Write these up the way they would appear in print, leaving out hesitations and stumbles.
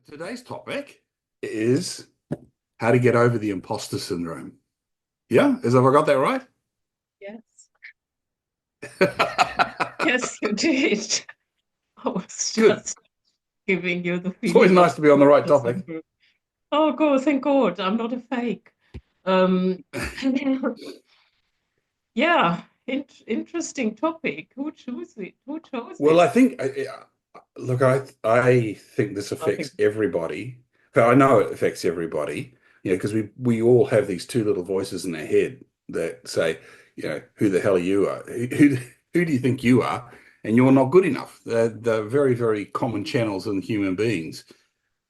Today's topic is how to get over the imposter syndrome. Yeah, have I got that right? Yes, yes, you did. I was Good. just giving you the It's always feeling of nice to be on the right the topic. syndrome. Oh God, thank God, I'm not a fake. Um, yeah, interesting topic. Who chose it? Who chose Well, it? I think, look, I think this I think affects everybody. But I know it affects everybody, because we all have these two little voices in our head that say, who the hell are you? Who do you think you are? And you're not good enough. They're very, very common channels in human beings.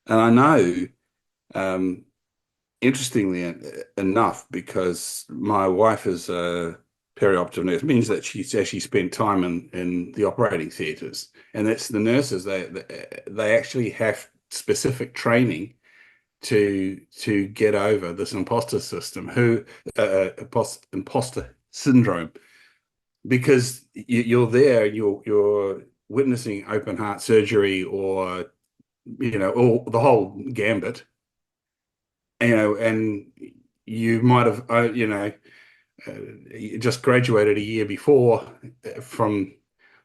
And I know. Um, Interestingly enough, because my wife is a peri-operative nurse, means that she's actually spent time in the operating theatres, and that's the nurses. They actually have specific training to get over this imposter system, imposter syndrome, because you're there, you're witnessing open heart surgery, or all the whole gambit, and you might have, just graduated a year before from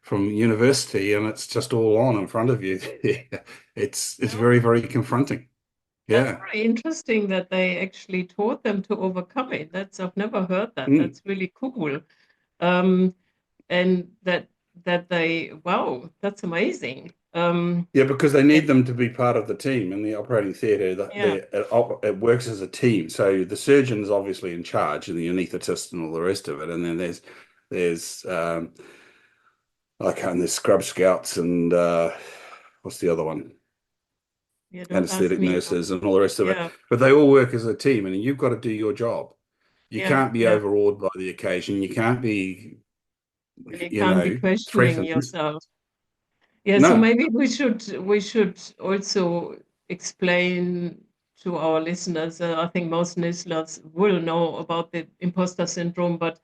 university, and it's just all on in front of you. It's no, very, very confronting. that's Yeah. very interesting that they actually taught them to overcome it. I've never heard that. Mm. That's really cool. Um, and that they wow, that's amazing. Yeah, because they need And them to be part of the team in the operating theatre. yeah. It works as a team. So the surgeon is obviously in charge, and the anaesthetist and all the rest of it. And then there's there's scrub scouts, and what's the other one? Yeah, don't ask Anesthetic me about nurses and all the rest of it. yeah, But they all work as a team, and you've got to do your job. You yeah, can't be yeah. overawed by the occasion. You can't be, And you can't be questioning threatened. yourself. Yeah, so No. maybe we should also explain to our listeners. I think most listeners will know about the imposter syndrome, but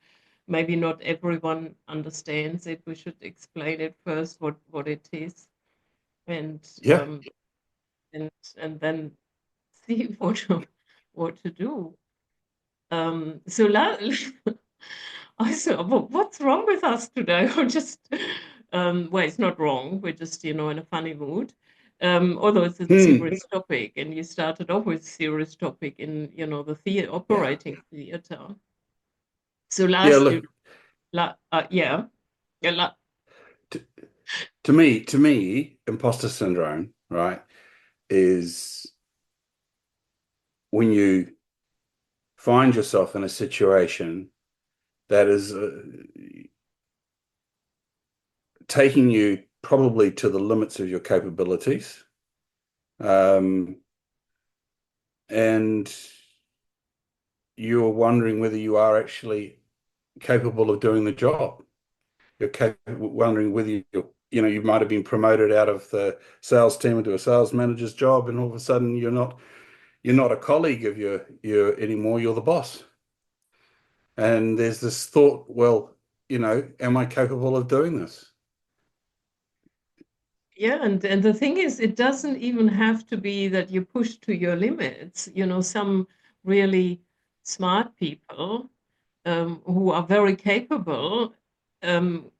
maybe not everyone understands it. We should explain it first, what it is, and Yeah. and and then see what to do. So I said, what's wrong with us today? Or just, well, it's not wrong. We're just, in a funny mood. Although it's a Hmm. serious topic, and you started off with serious topic in, the Yeah. operating theater. So Yeah. last, Look, yeah, yeah, t to me, imposter syndrome, right, is when you find yourself in a situation that is taking you probably to the limits of your capabilities. Um, and you're wondering whether you are actually capable of doing the job. You're wondering whether you might have been promoted out of the sales team into a sales manager's job, and all of a sudden you're not a colleague of your anymore. You're the boss. And there's this thought, well, am I capable of doing this? yeah. And the thing is, it doesn't even have to be that you push to your limits. Some really smart people who are very capable, um,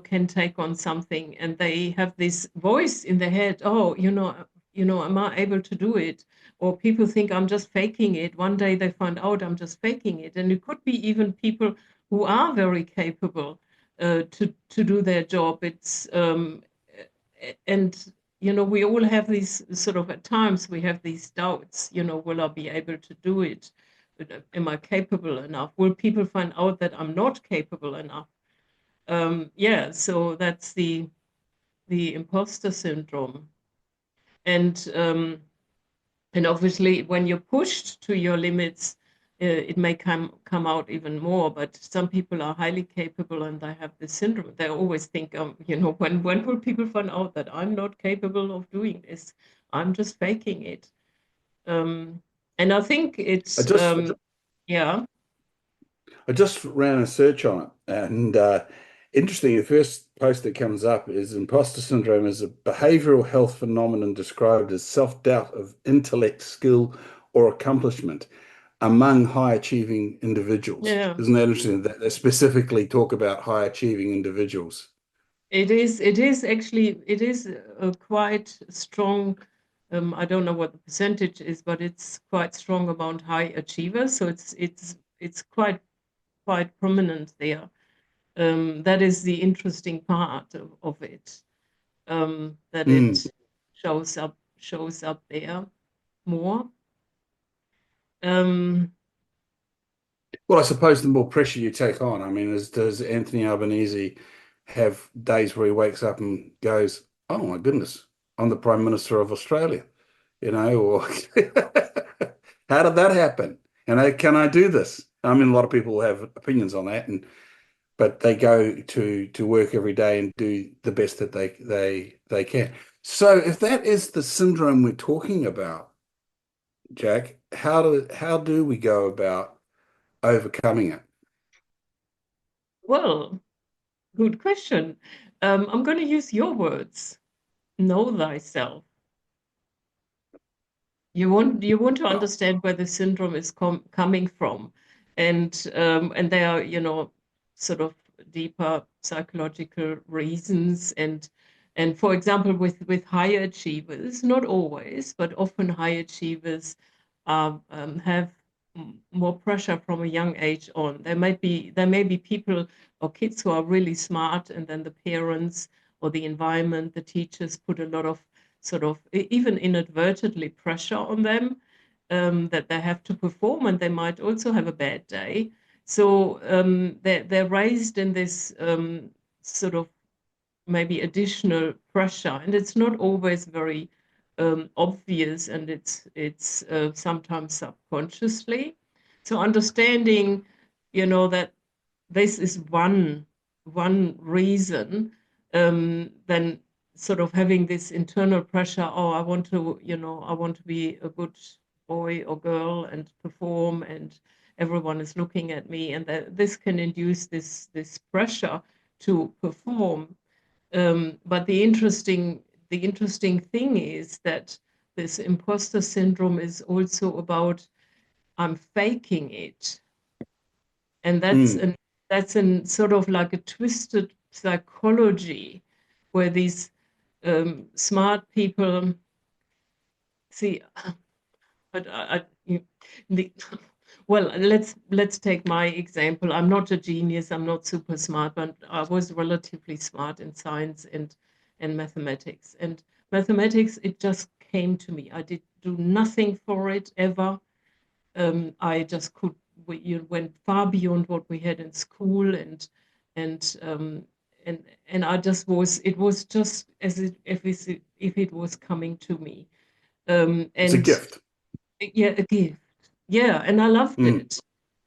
can take on something, and they have this voice in their head. Oh, am I able to do it? Or people think I'm just faking it. One day they find out I'm just faking it, and it could be even people who are very capable to do their job. And we all have these sort of, at times we have these doubts. Will I be able to do it? Am I capable enough? Will people find out that I'm not capable enough? Yeah, so that's the imposter syndrome. And um, and obviously when you're pushed to your limits, it may come out even more. But some people are highly capable and they have this syndrome. They always think, when will people find out that I'm not capable of doing this? I'm just faking it. um, and I think I it's just yeah. I just ran a search on it, and Interesting. The first post that comes up is imposter syndrome is a behavioral health phenomenon described as self-doubt of intellect, skill, or accomplishment among high-achieving individuals. Yeah. Isn't that interesting that they specifically talk about high-achieving individuals? It is actually, it is a quite strong, I don't know what the percentage is, but it's quite strong amount high achievers. So it's quite prominent there. That is the interesting part of it, that Mm. it shows up there more. Um, Well, I suppose the more pressure you take on, I mean, does Anthony Albanese have days where he wakes up and goes, "Oh my goodness, I'm the Prime Minister of Australia," or how did that happen? Can I do this? I mean, a lot of people have opinions on that, but they go to work every day and do the best that they can. So, if that is the syndrome we're talking about, Jack, how do we go about overcoming it? well, good question. I'm going to use your words. Know thyself. You want to Well, understand where the syndrome is coming from, and there are, sort of deeper psychological reasons, and for example, with high achievers, not always, but often high achievers have more pressure from a young age on. There may be people or kids who are really smart, and then the parents or the environment, the teachers put a lot of sort of even inadvertently pressure on them, that they have to perform, and they might also have a bad day. So they're raised in this sort of maybe additional pressure, and it's not always very obvious, and it's sometimes subconsciously. So understanding, that this is one reason, then sort of having this internal pressure. Oh, I want to be a good boy or girl and perform, and everyone is looking at me, and that this can induce this pressure to perform. But the interesting thing is that this imposter syndrome is also about I'm faking it, and mm, that's an sort of like a twisted psychology, where these smart people see. But the, well, let's take my example. I'm not a genius. I'm not super smart, but I was relatively smart in science and mathematics. And mathematics, it just came to me. I did do nothing for it ever. I just could. We went far beyond what we had in school, and and I just was. It was just as if it was coming to me. it's a And gift. yeah, a gift. Yeah, and I loved Mm, it.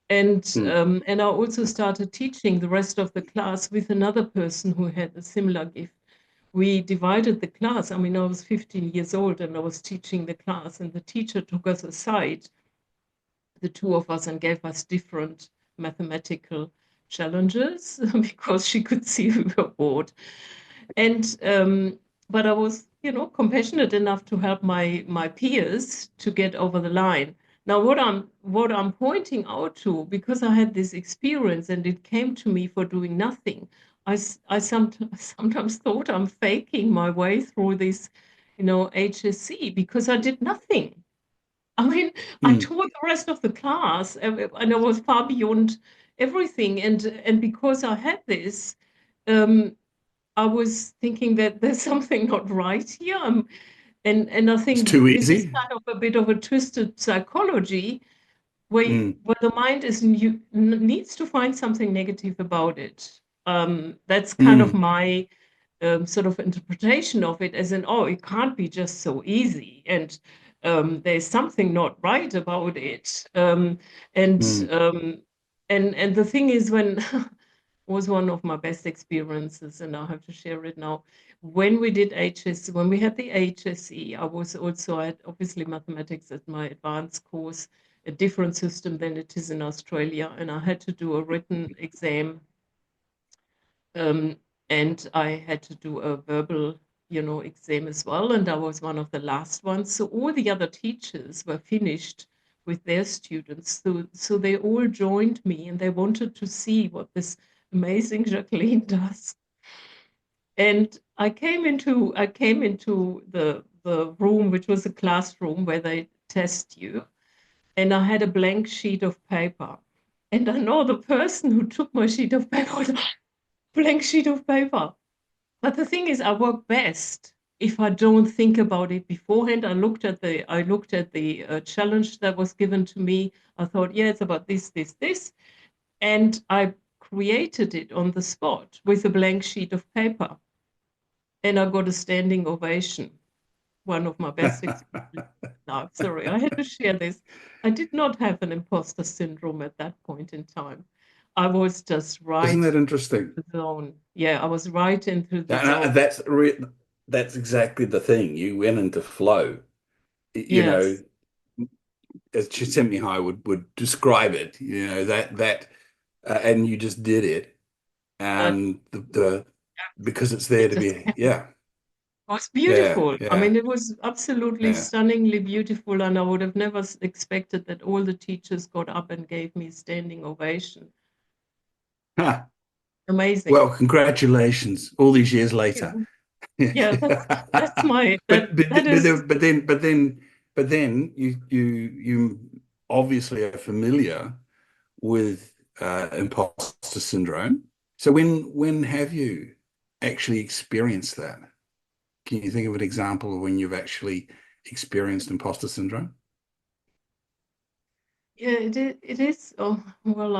And mm. and I also started teaching the rest of the class with another person who had a similar gift. We divided the class. I mean, I was 15 years old and I was teaching the class, and the teacher took us aside, the two of us, and gave us different mathematical challenges because she could see we were bored. And but I was, compassionate enough to help my peers to get over the line. Now, what I'm pointing out to, because I had this experience and it came to me for doing nothing, I sometimes thought I'm faking my way through this, HSC, because I did nothing. I mean, I Mm, taught the rest of the class, and I was far beyond everything. And because I had this, um, I was thinking that there's something not right here. And I it's think too this is easy. kind of a bit of a twisted psychology, Mm, where the mind needs to find something negative about it. That's kind of mm, my sort of interpretation of it, as in, oh, it can't be just so easy, and there's something not right about it. And mm. and the thing is, when was one of my best experiences, and I have to share it now. When we did when we had the HSE, I had obviously mathematics as my advanced course, a different system than it is in Australia, and I had to do a written exam Um, and I had to do a verbal, exam as well. And I was one of the last ones. So all the other teachers were finished with their students. So they all joined me and they wanted to see what this amazing Jacqueline does. And I came into the room, which was a classroom where they test you, and I had a blank sheet of paper. And I know the person who took my sheet of paper was blank sheet of paper. But the thing is, I work best if I don't think about it beforehand. I looked at the challenge that was given to me. I thought, yeah, it's about this, this, this, and I created it on the spot with a blank sheet of paper, and I got a standing ovation. One of my best experiences. No, sorry, I had to share this. I did not have an imposter syndrome at that point in time. I was just Isn't right that interesting? in the zone. Yeah, I was right into the zone. That's exactly the thing. You went into flow. You know, Yes. as Csikszentmihalyi would describe it. You know and you just did it, Uh, and the because it's there it to just be. happened. Yeah, It was yeah, beautiful. I yeah, mean, it was absolutely yeah. stunningly beautiful, and I would have never expected that all the teachers got up and gave me a standing ovation. Huh. Amazing. Well, congratulations! All these years later. Yeah, yeah, that's but my but that is but then you obviously are familiar with imposter syndrome. So when have you actually experienced that? Can you think of an example of when you've actually experienced imposter syndrome? yeah, it is. Oh, well,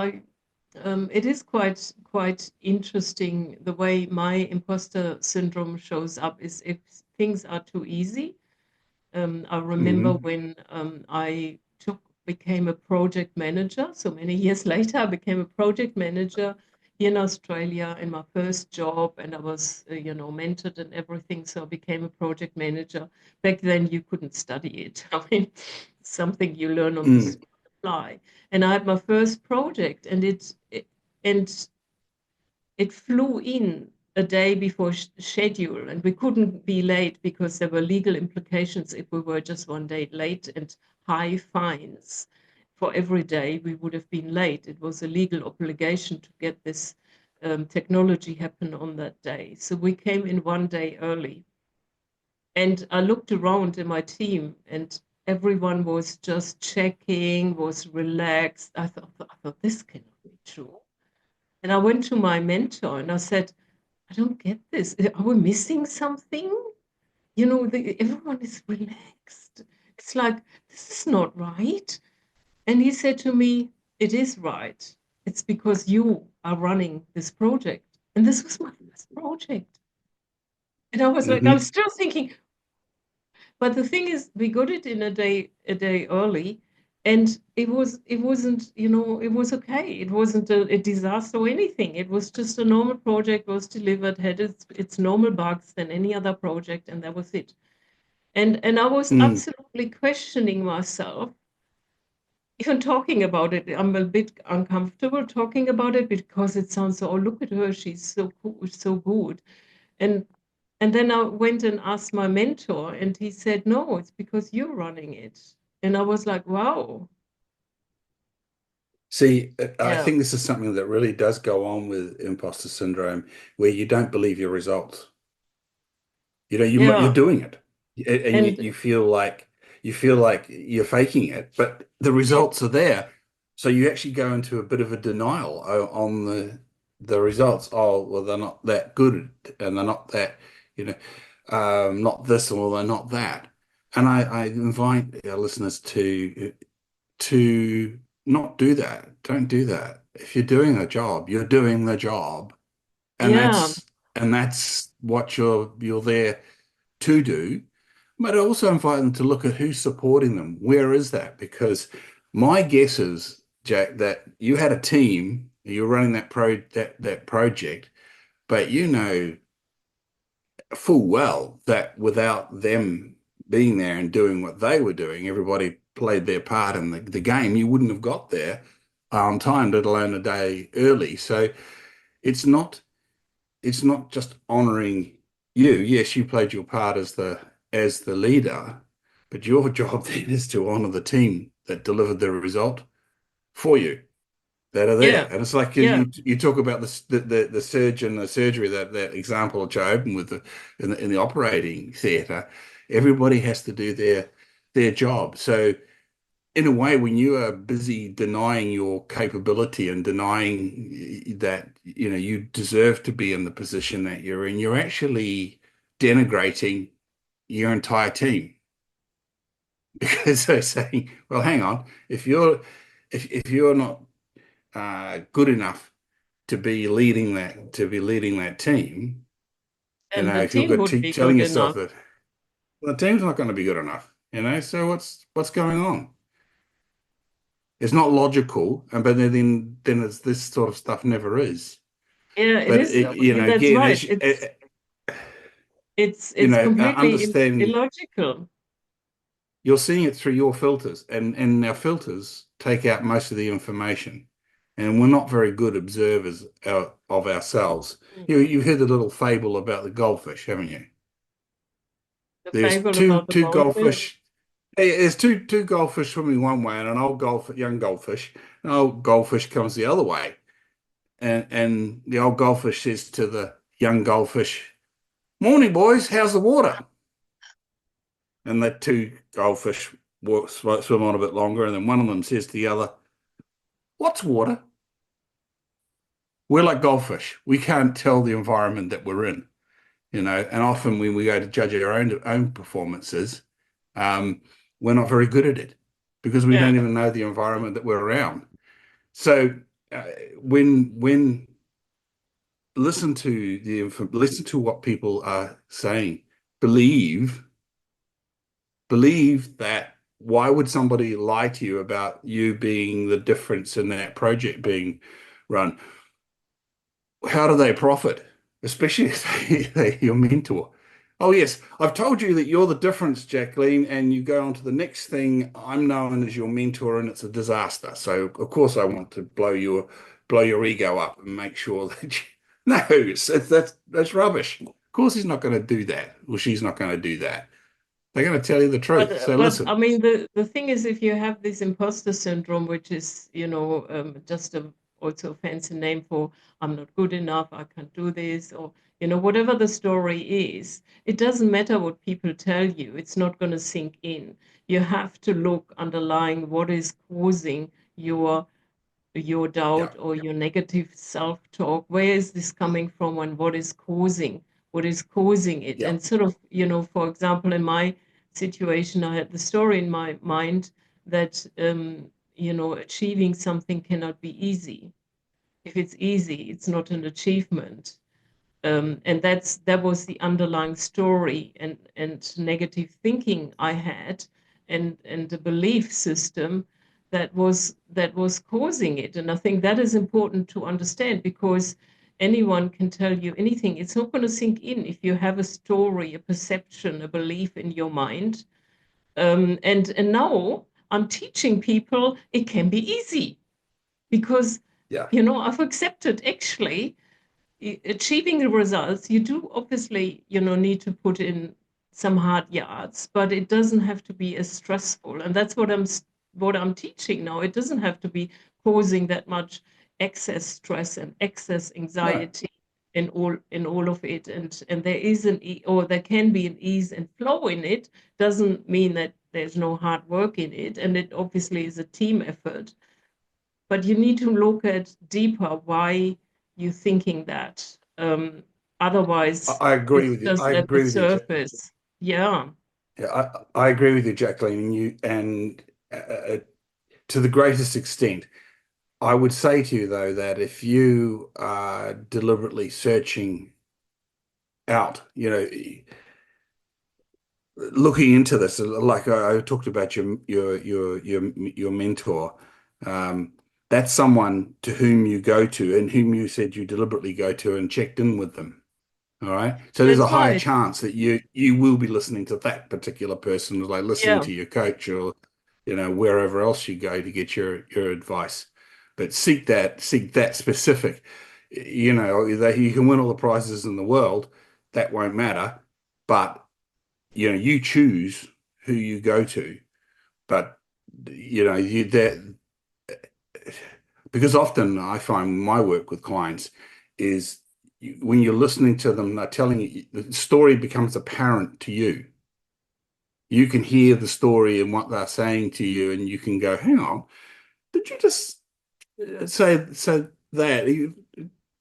it is quite interesting the way my imposter syndrome shows up is if things are too easy. I remember Hmm. when I became a project manager. So many years later, I became a project manager here in Australia in my first job, and I was, mentored and everything. So I became a project manager. Back then, you couldn't study it. I mean, something you learn on the Mm. fly. And I had my first project, and it flew in a day before schedule, and we couldn't be late because there were legal implications if we were just one day late, and high fines for every day we would have been late. It was a legal obligation to get this technology happen on that day. So we came in one day early, and I looked around in my team, and everyone was just checking, was relaxed. I thought this cannot be true. And I went to my mentor and I said, I don't get this. Are we missing something? Everyone is relaxed. It's like, this is not right. And he said to me, it is right. It's because you are running this project. And this was my first project. And I was like, I'm Hmm. still thinking, but the thing is, we got it in a day early, and it wasn't, it was okay. It wasn't a disaster or anything. It was just a normal project, was delivered, had its normal bugs than any other project, and that was it. And I was Mm. absolutely questioning myself, even talking about it. I'm a bit uncomfortable talking about it because it sounds so, oh, look at her, she's so cool, so good. And and then I went and asked my mentor, and he said, no, it's because you're running it. And I was like, wow. See, I Yeah. think this is something that really does go on with imposter syndrome, where you don't believe your results. You're Yeah. doing it, and And you feel like you're faking it, but the results are there. So you actually go into a bit of a denial on the results. Oh, well, they're not that good, and they're not that, you know, not this or they're not that. And I invite our listeners to not do that. Don't do that. If you're doing a job, you're doing the job, and yeah, that's what you're there to do. But I also invite them to look at who's supporting them. Where is that? Because my guess is, Jack, that you had a team, you're running that project, but you know full well that without them being there and doing what they were doing, everybody played their part in the game, you wouldn't have got there on time, let alone a day early. So it's not. it's not just honoring you. Yes, you played your part as the leader, but your job then is to honor the team that delivered the result for you that are there. Yeah, And it's like yeah. you talk about the surgeon, the surgery, that example which I opened with in the operating theatre. Everybody has to do their job. So in a way, when you are busy denying your capability and denying that, you deserve to be in the position that you're in, you're actually denigrating your entire team because they're saying, well, hang on, if you're not good enough to be leading that team, And the if you're team good would be telling good yourself enough. that, well, the team's not going to be good enough, so what's going on? It's not logical, and but then it's this sort of stuff never is. Yeah, it But is. That's again, right. as It's completely understand, illogical. you're seeing it through your filters, and our filters take out most of the information, and we're not very good observers of ourselves. You've heard the little fable about the goldfish, haven't you? The There's fable two about the two goldfish. goldfish. There's two goldfish swimming one way, and an old young goldfish. An old goldfish comes the other way, and the old goldfish says to the young goldfish, "Morning, boys. How's the water?" And the two goldfish swim on a bit longer, and then one of them says to the other, "What's water?" We're like goldfish. We can't tell the environment that we're in, and often when we go to judge our own performances, um, we're not very good at it because we Yeah. don't even know the environment that we're around. So uh, when listen to what people are saying, believe believe that. Why would somebody lie to you about you being the difference in that project being run? How do they profit? Especially if they're your mentor. Oh, yes, I've told you that you're the difference, Jacqueline, and you go on to the next thing. I'm known as your mentor, and it's a disaster. So, of course, I want to blow your ego up and make sure that no, that's rubbish. Of course, he's not going to do that, or she's not going to do that. They're going to tell you the truth. So, But I listen. mean, the thing is, if you have this imposter syndrome, which is, just also a fancy name for I'm not good enough, I can't do this, or, whatever the story is, it doesn't matter what people tell you, it's not going to sink in. You have to look underlying what is causing your Yeah, doubt or your negative self-talk. Where is this coming from, and what is causing it? yeah, And sort of, for example, in my situation, I had the story in my mind that achieving something cannot be easy. If it's easy, it's not an achievement. And that was the underlying story and negative thinking I had, and the belief system that was causing it. And I think that is important to understand, because anyone can tell you anything. It's not going to sink in if you have a story, a perception, a belief in your mind. And now I'm teaching people it can be easy, because yeah. I've accepted, actually, achieving the results, you do obviously, need to put in some hard yards, but it doesn't have to be as stressful. And that's what I'm teaching now. It doesn't have to be causing that much excess stress and excess No. anxiety in all of it. And there is or there can be an ease and flow in it. Doesn't mean that there's no hard work in it. And it obviously is a team effort, but you need to look at deeper why you're thinking that. Otherwise, I agree it's with you. just I at the agree with you, Jack. surface. Yeah, Yeah, I agree with you, Jacqueline, and to the greatest extent. I would say to you though that if you are deliberately searching out, looking into this, like I talked about your mentor, um, that's someone to whom you go to and whom you said you deliberately go to and checked in with them. All right. So there's a that's higher right. chance that you will be listening to that particular person, like listening Yeah, to your coach or wherever else you go to get your advice. But seek that specific. that you can win all the prizes in the world, that won't matter. But you choose who you go to. But you that because often I find my work with clients is when you're listening to them, they're telling you the story becomes apparent to you. You can hear the story and what they're saying to you, and you can go, "Hang on, did you just say that?"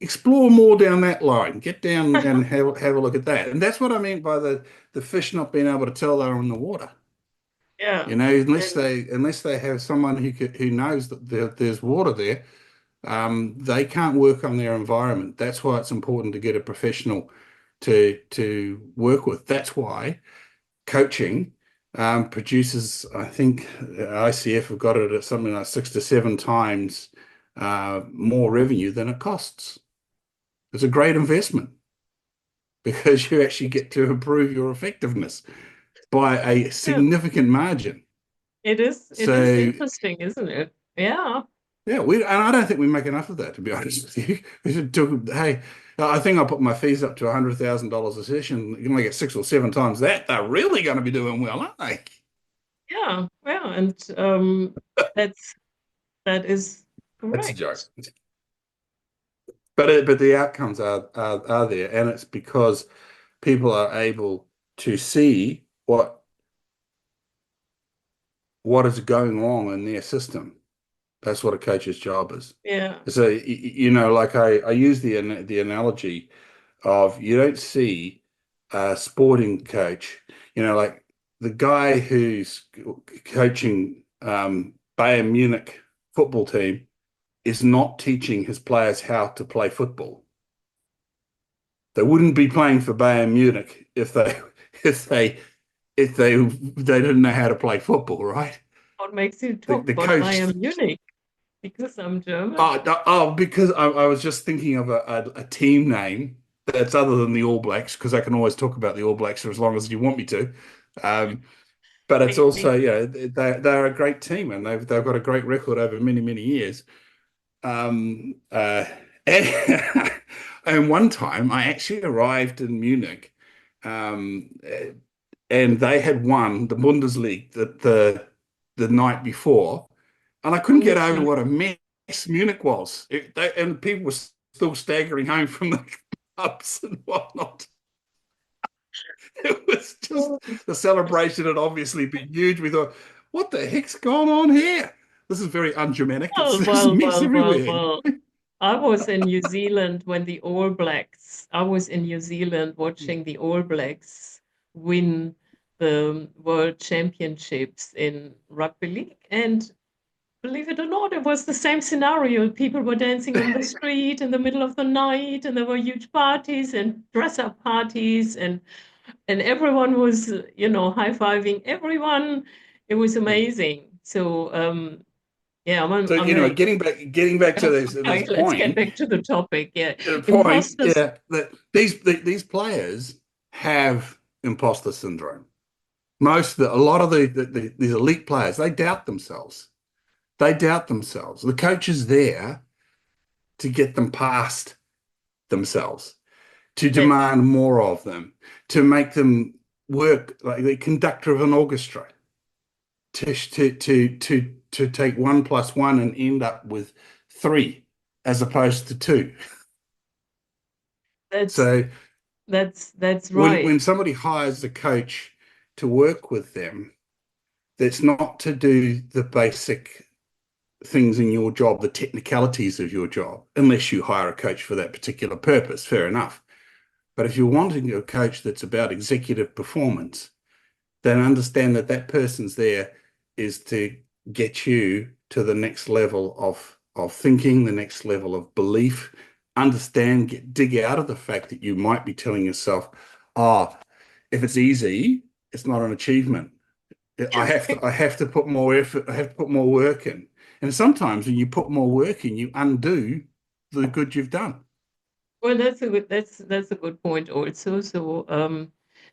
Explore more down that line. Get down and have a look at that. And that's what I mean by the fish not being able to tell they're in the water. Yeah. Unless And they have someone who knows that there's water there, they can't work on their environment. That's why it's important to get a professional to work with. That's why coaching produces, I think, ICF have got it at something like 6 to 7 times more revenue than it costs. It's a great investment because you actually get to improve your effectiveness by a yeah, significant margin. it is So interesting, isn't it? Yeah. yeah, and I don't think we make enough of that, to be honest with you. We should do, hey, I think I'll put my fees up to $100,000 a session. You can only get 6 or 7 times that. They're really going to be doing well, aren't they? Yeah. Yeah. And that's that is That's a joke. correct. But the outcomes are there, and it's because people are able to see what is going wrong in their system. That's what a coach's job is. Yeah. So like I use the analogy of you don't see a sporting coach, like the guy who's coaching Bayern Munich football team is not teaching his players how to play football. They wouldn't be playing for Bayern Munich if they if they didn't know how to play football, right? What makes you The talk the about coach. Bayern Munich? Because I'm German. Because I was just thinking of a team name that's other than the All Blacks, because I can always talk about the All Blacks for as long as you want me to. Um, but it's Maybe also, they're a great team and they've got a great record over many, many years. Um, uh, and, and one time I actually arrived in Munich, um, and they had won the Bundesliga the night before, and I couldn't get over Mhm. what a mess Munich was. And people were still staggering home from the pubs and whatnot. It was just Oh, the celebration had obviously been huge. We thought, what the heck's going on here? This is very un-Germanic. It's well, there's well, mess well, well, everywhere. well. I was in New Zealand when the All Blacks, I was in New Zealand watching the All Blacks win the World Championships in rugby league. And believe it or not, it was the same scenario. People were dancing in the street in the middle of the night, and there were huge parties and dress-up parties, and everyone was, high-fiving everyone. It was amazing. So, yeah, So, I mean, getting back to this okay, let's get point, back to the topic. Yeah, imposters. yeah, that these players have imposter syndrome. A lot of these elite players, they doubt themselves. They doubt themselves. The coach is there to get them past themselves, to That, demand more of them, to make them work like the conductor of an orchestra, to take 1 plus 1 and end up with 3 as opposed to 2. that's So that's when right. when somebody hires a coach to work with them, that's not to do the basic things in your job, the technicalities of your job, unless you hire a coach for that particular purpose, fair enough. But if you're wanting a coach that's about executive performance, then understand that that person's there is to get you to the next level of thinking, the next level of belief. Dig out of the fact that you might be telling yourself, "Oh, if it's easy, it's not an achievement. I have to put more effort. I have to put more work in." And sometimes when you put more work in, you undo the good you've done. Well, that's a good point also. So,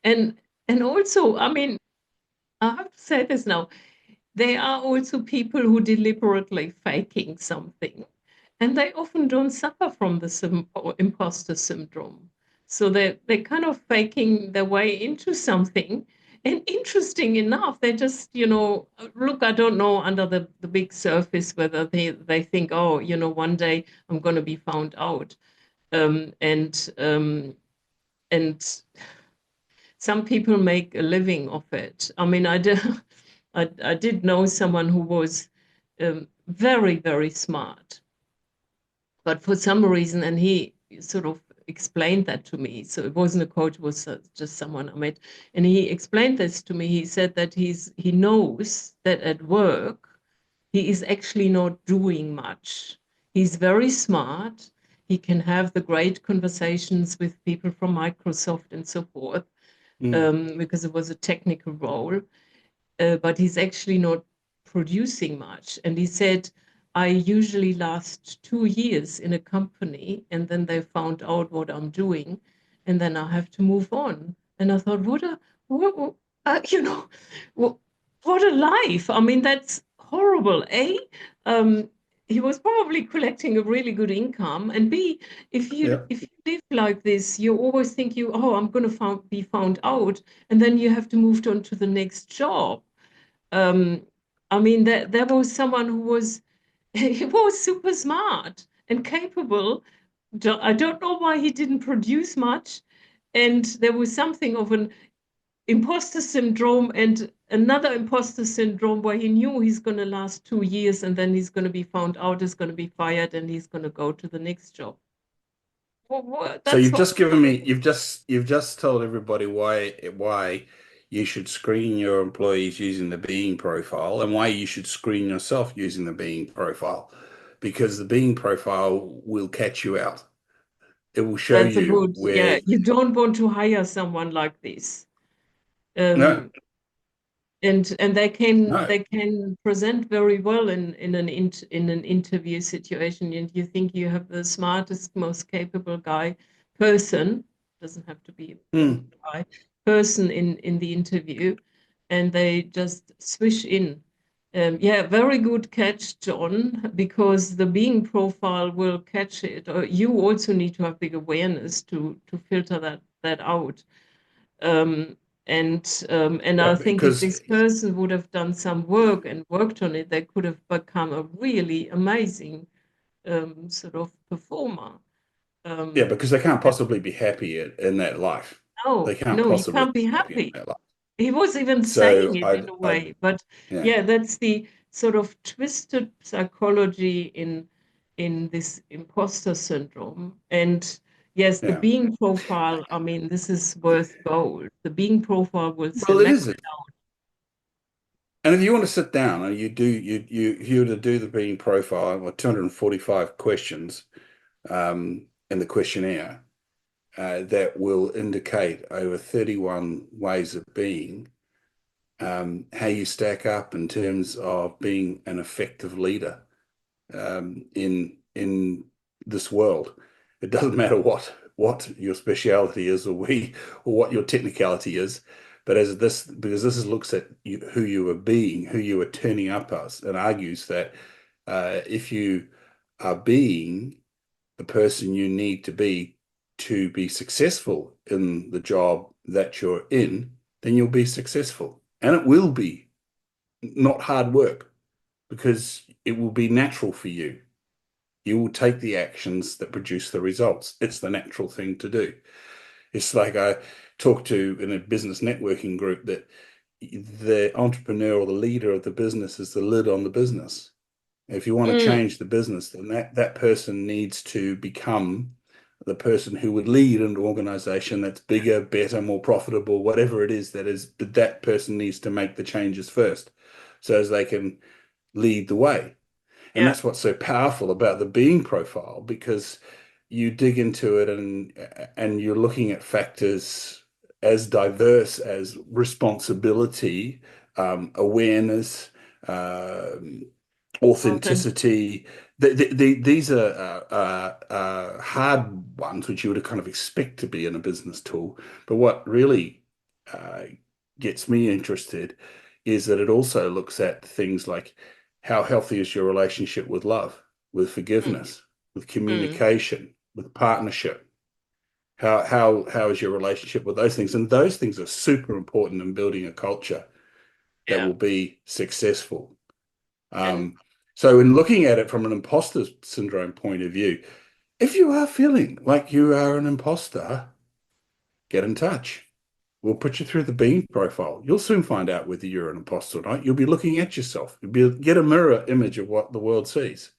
and also, I mean, I have to say this now. There are also people who deliberately faking something. and they often don't suffer from the imposter syndrome. So they're kind of faking their way into something. And interesting enough, they just, look, I don't know under the big surface whether they think, oh, one day I'm going to be found out. Um, and um, and some people make a living of it. I mean, I did, I did know someone who was very, very smart, but for some reason, and he sort of explained that to me. So it wasn't a coach, it was just someone I met, and he explained this to me. He said that he knows that at work he is actually not doing much. He's very smart. He can have the great conversations with people from Microsoft and so forth, Mm. because it was a technical role, but he's actually not producing much. And he said, I usually last 2 years in a company, and then they found out what I'm doing, and then I have to move on. And I thought, what you know, what, what a life! I mean, that's horrible. Um, he was probably collecting a really good income, and B, Yeah. if you live like this, you always think I'm going to be found out, and then you have to move on to the next job. um, I mean, there was someone who was he was super smart and capable. I don't know why he didn't produce much, and there was something of an imposter syndrome and another imposter syndrome where he knew he's going to last 2 years and then he's going to be found out, is going to be fired, and he's going to go to the next job. So That's you've what. just given me, you've just told everybody why you should screen your employees using the being profile and why you should screen yourself using the being profile. Because the being profile will catch you out. It will show That's a you good, where yeah. You don't want to hire someone like this. no, Um, and no. they can present very well in an interview situation, and you think you have the smartest, most capable person, doesn't have to be a woman, Mm. guy, person in the interview, and they just swish in. Yeah, very good catch, John, because the being profile will catch it. Or you also need to have big awareness to filter that out. Um, and I Right, think if because this person would have done some work and worked on it, they could have become a really amazing sort of performer. yeah, Um, because they can't possibly be happy in that life. They no, can't no, you possibly can't be be happy in happy. that life. He was even saying So it in a I way, but yeah, yeah, that's the sort of twisted psychology in this imposter syndrome. And yes, the yeah. being profile, I mean, this is worth gold. The being profile will Well, it select. is. And if you want to sit down and you were to do the being profile or 245 questions in the questionnaire that will indicate over 31 ways of being how you stack up in terms of being an effective leader in this world. It doesn't matter what your speciality is or what your technicality is, but as this because this looks at you, who you are being, who you are turning up as, and argues that if you are being the person you need to be successful in the job that you're in, then you'll be successful, and it will be not hard work because it will be natural for you. You will take the actions that produce the results. It's the natural thing to do. It's like I talked to in a business networking group that the entrepreneur or the leader of the business is the lid on the business. If you want to Mm, change the business, then that person needs to become the person who would lead an organization that's bigger, better, more profitable, whatever it is that is, but that person needs to make the changes first so as they can lead the way. And yeah, that's what's so powerful about the being profile because you dig into it and you're looking at factors as diverse as responsibility, awareness, um, authentic. authenticity. These are hard ones which you would kind of expect to be in a business tool. But what really uh, gets me interested is that it also looks at things like how healthy is your relationship with love, with Mm, forgiveness? with Mm. communication, with partnership. How is your relationship with those things? And those things are super important in building a culture that Yeah. will be successful. And Um, so in looking at it from an imposter syndrome point of view, if you are feeling like you are an imposter, get in touch. We'll put you through the being profile. You'll soon find out whether you're an imposter or not. You'll be looking at yourself. Get a mirror image of what the world sees.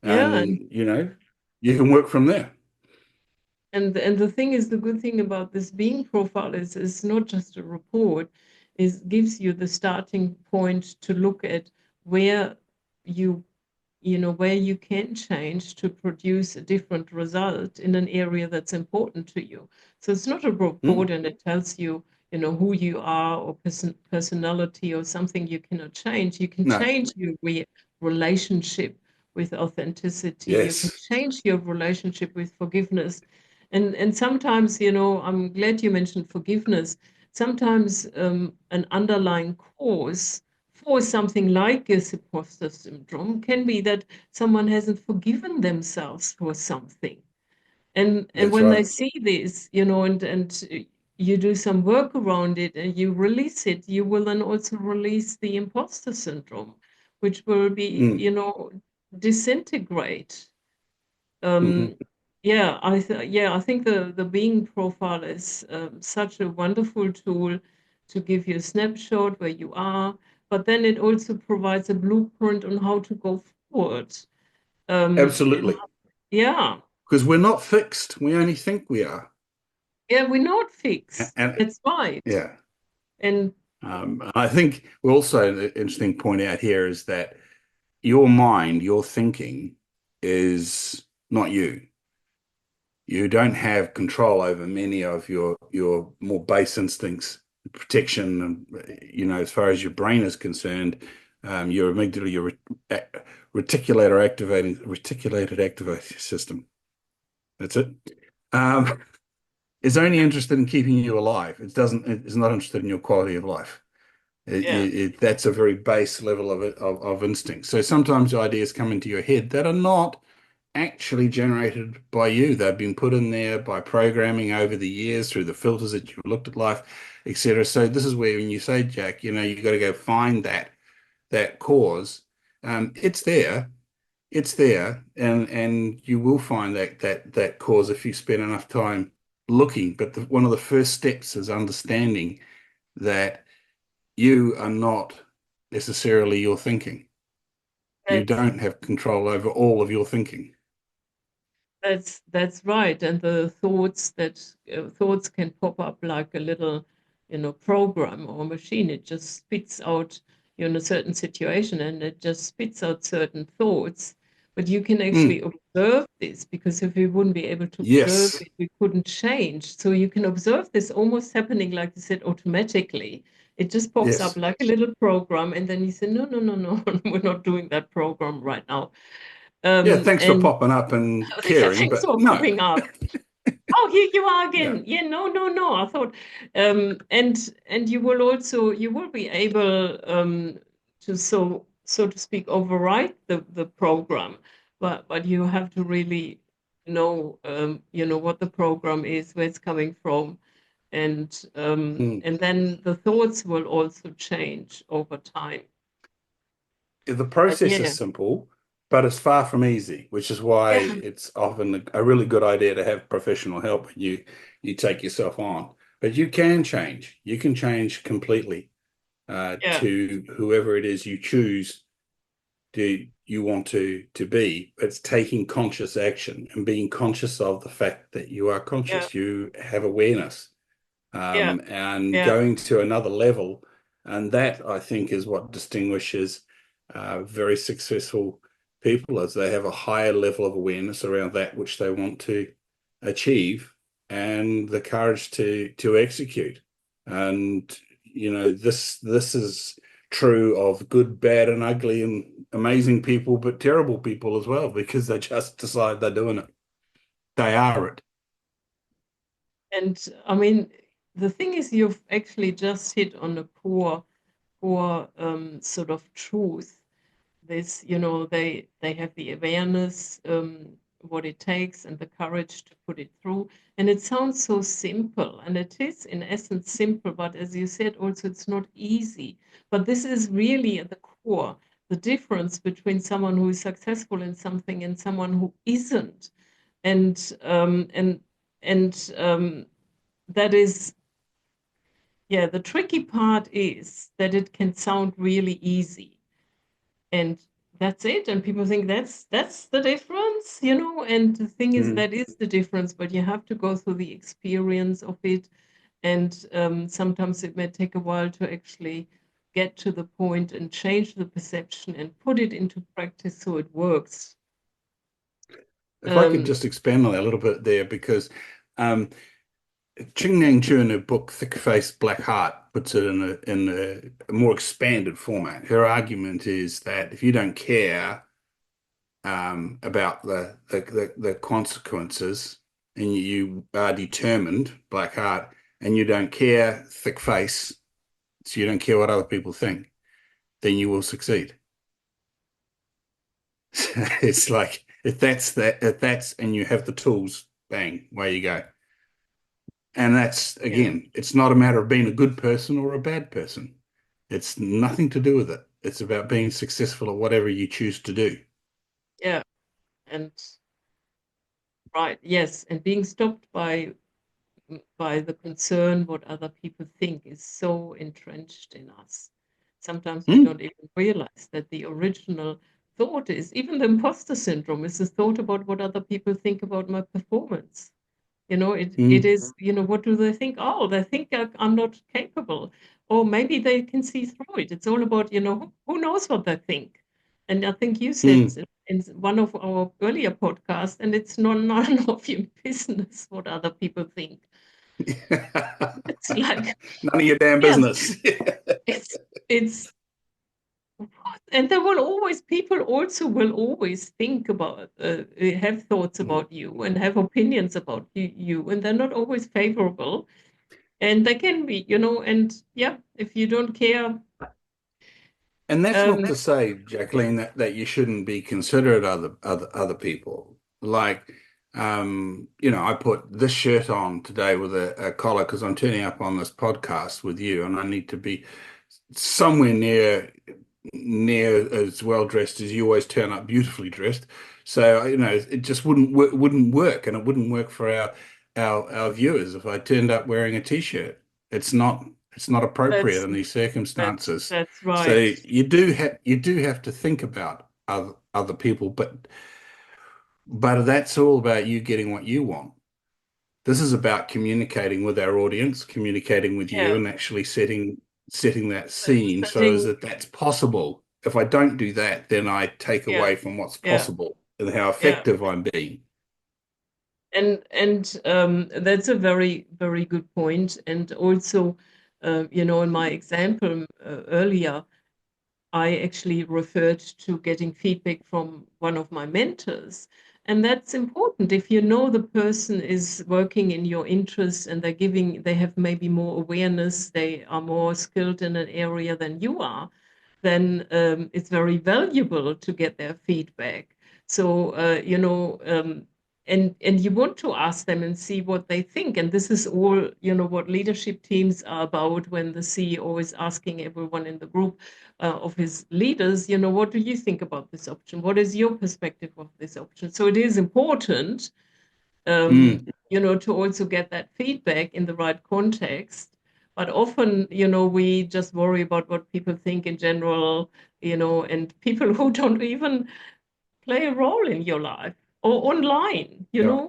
yeah, and And, you can work from there. and the thing is, the good thing about this being profile is it's not just a report. It gives you the starting point to look at where you where you can change to produce a different result in an area that's important to you. So it's not a Hmm. report and it tells you, who you are or personality or something you cannot change. You can No. change your relationship with authenticity. You can Yes. change your relationship with forgiveness. And sometimes, I'm glad you mentioned forgiveness. Sometimes an underlying cause for something like this imposter syndrome can be that someone hasn't forgiven themselves for something. And That's when they right. see this, and you do some work around it and you release it, you will then also release the imposter syndrome, which will be, Mm. disintegrate. Hmm. Um, I think the being profile is such a wonderful tool to give you a snapshot where you are, but then it also provides a blueprint on how to go forward. And Absolutely. yeah, Because we're not fixed. We only think we are. yeah, we're not fixed. And That's right. yeah. And I think also the interesting point out here is that your mind, your thinking is not you. You don't have control over many of your more base instincts, protection, and as far as your brain is concerned, your amygdala, your reticulated activating system. That's it. Um, is only interested in keeping you alive. It doesn't. It's not interested in your quality of life. yeah, That's a very base level of instinct. So sometimes ideas come into your head that are not actually generated by you. They've been put in there by programming over the years through the filters that you've looked at life, etc. So this is where when you say, Jack, you got to go find that cause. It's there. It's there, and you will find that cause if you spend enough time looking. But one of the first steps is understanding that you are not necessarily your thinking. You that's don't have control over all of your thinking. That's right. And the thoughts can pop up like a little, program or machine. It just spits out, a certain situation and it just spits out certain thoughts. But you can actually Mm, observe this because if we wouldn't be able to observe yes, it, we couldn't change. So you can observe this almost happening, like you said, automatically. It just pops up yes. like a little program, and then you say, no, no, no, no, we're not doing that program right now. Yeah, thanks for And popping up and caring, thanks but for no. popping up. Oh, here you are Yeah. again. Yeah, no, no, no. I thought, and you will be able to so to speak override the program, but you have to really know what the program is, where it's coming from, Mm. and then the thoughts will also change over time. The But process is yeah, simple, but it's far from easy, which is why yeah, it's often a really good idea to have professional help when you take yourself on. But you can change. You can change completely yeah, to whoever it is you choose you want to be. It's taking conscious action and being conscious of the fact that you are yeah, conscious. You have awareness, yeah, and yeah, going to another level. And that, I think, is what distinguishes very successful people, as they have a higher level of awareness around that which they want to achieve and the courage to execute. And this is true of good, bad, and ugly, and amazing people, but terrible people as well, because they just decide they're doing it. They are it. and I mean, the thing is, you've actually just hit on a core sort of truth this, they have the awareness, what it takes and the courage to put it through. And it sounds so simple, and it is in essence simple, but as you said, also it's not easy. But this is really at the core, the difference between someone who is successful in something and someone who isn't. And that is, yeah, the tricky part is that it can sound really easy, and that's it, and people think that's the difference, and the thing is, Mm. that is the difference, but you have to go through the experience of it, and sometimes it may take a while to actually get to the point and change the perception and put it into practice so it works. If I could um, just expand on that a little bit there, because um, Ching Nang Chu in her book Thick Face, Black Heart puts it in a more expanded format. Her argument is that if you don't care about the consequences and you are determined, black heart, and you don't care, thick face, so you don't care what other people think, then you will succeed. It's like if that's and you have the tools, bang, away you go. And that's yeah, again, it's not a matter of being a good person or a bad person. It's nothing to do with it. It's about being successful at whatever you choose to do. yeah, and right, yes, and being stopped by the concern what other people think is so entrenched in us. Sometimes we Hmm? don't even realize that the original thought is, even the imposter syndrome is a thought about what other people think about my performance. It Hmm. is, what do they think? Oh, they think I'm not capable. Or maybe they can see through it. It's all about, who knows what they think. And I think you said Hmm. in one of our earlier podcasts, and it's none of your business what other people think. It's like, None of your damn yes, business. it's and there will always, people also will always think about, have thoughts about you and have opinions about you, and they're not always favorable, and they can be, and yeah, if you don't care, And that's not um, to say, Jacqueline, that you shouldn't be considerate of other people. Like, I put this shirt on today with a collar because I'm turning up on this podcast with you, and I need to be somewhere near as well dressed as you always turn up, beautifully dressed. So, it just wouldn't work, and it wouldn't work for our viewers if I turned up wearing a t-shirt. It's not appropriate that's in these that's circumstances. that's So right. you do have to think about other people, but that's all about you getting what you want. This is about communicating with our audience, communicating with you, Yeah, and actually setting that scene so as setting, that's possible. If I don't do that, then I take yeah, away from what's yeah, possible and how yeah, effective I'm being. and that's a very, very good point. And also, in my example earlier, I actually referred to getting feedback from one of my mentors. And that's important. If you know the person is working in your interest and they have maybe more awareness, they are more skilled in an area than you are, then it's very valuable to get their feedback. So, and you want to ask them and see what they think. And this is all, what leadership teams are about when the CEO is asking everyone in the group of his leaders, what do you think about this option? What is your perspective of this option? So it is important, um, Mm. to also get that feedback in the right context. But often, we just worry about what people think in general, and people who don't even play a role in your life or online, Yeah,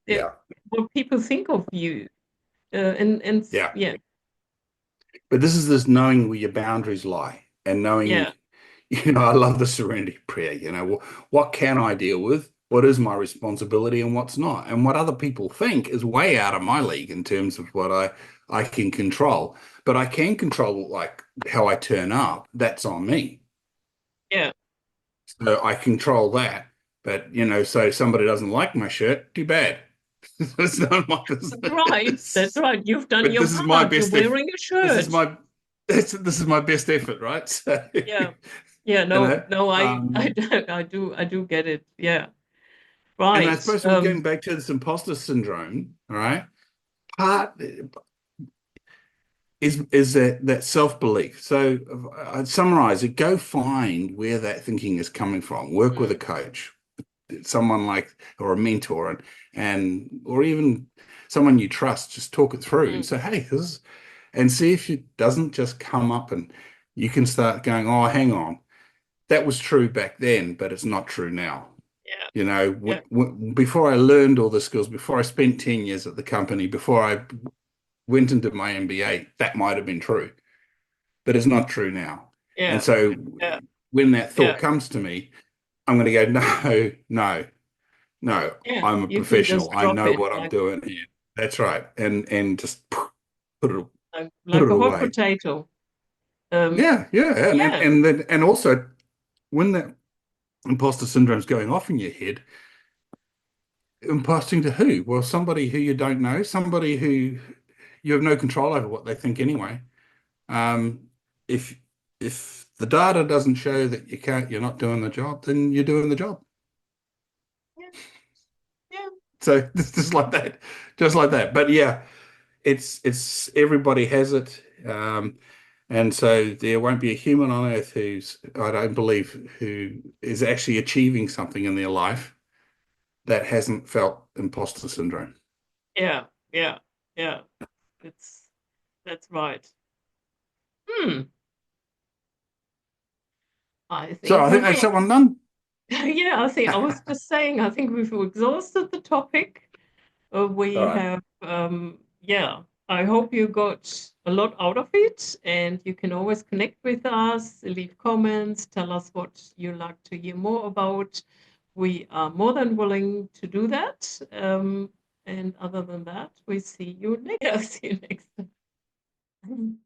eh, yeah, what people think of you. And yeah. yeah, But this knowing where your boundaries lie and yeah, knowing, I love the serenity prayer. What can I deal with? What is my responsibility and what's not? And what other people think is way out of my league in terms of what I can control. But I can control like how I turn up. That's on me. yeah. So I control that. But so somebody doesn't like my shirt, too bad. It's not my That's right. That's business. right. You've done But your this is my part. You're best effort. wearing a This is shirt. my this is my best effort, right? So Yeah. Yeah, you no, know. no, I do get it. Yeah. And I Right. suppose we're getting back to this imposter syndrome, all right? Part is that self-belief. So I'd summarize it, go find where that thinking is coming from. Work with a Mm, coach, someone like or a mentor and or even someone you trust, just talk it through and mm, say, hey, this is, and see if it doesn't just come up and you can start going, oh, hang on, that was true back then, but it's not true now. yeah, You know, yeah, before I learned all the skills, before I spent 10 years at the company, before I went into my MBA, that might have been true, but it's not true now. And yeah, so yeah, when that thought yeah, comes to me, I'm going to go, no, no, no, yeah. I'm a You can professional. just I drop know it what I'm doing here. That's right. And just put it put like it a hot away. potato. Um, Yeah, yeah. yeah, And then and also when that imposter syndrome's going off in your head, imposting to who? Well, somebody who you don't know, somebody who you have no control over what they think anyway. Um, if if the data doesn't show that you're not doing the job, then you're doing the job. yeah, yeah, So it's just like that. But yeah, it's everybody has it. And so there won't be a human on earth I don't believe, who is actually achieving something in their life that hasn't felt imposter syndrome. yeah, yeah, yeah. It's that's right. Hmm. I So think I think we've that's that one done. yeah, I was just saying, I think we've exhausted the topic. We All right. have, yeah, I hope you got a lot out of it, and you can always connect with us, leave comments, tell us what you like to hear more about. We are more than willing to do that. And other than that, we see you next. Yeah, see you next time.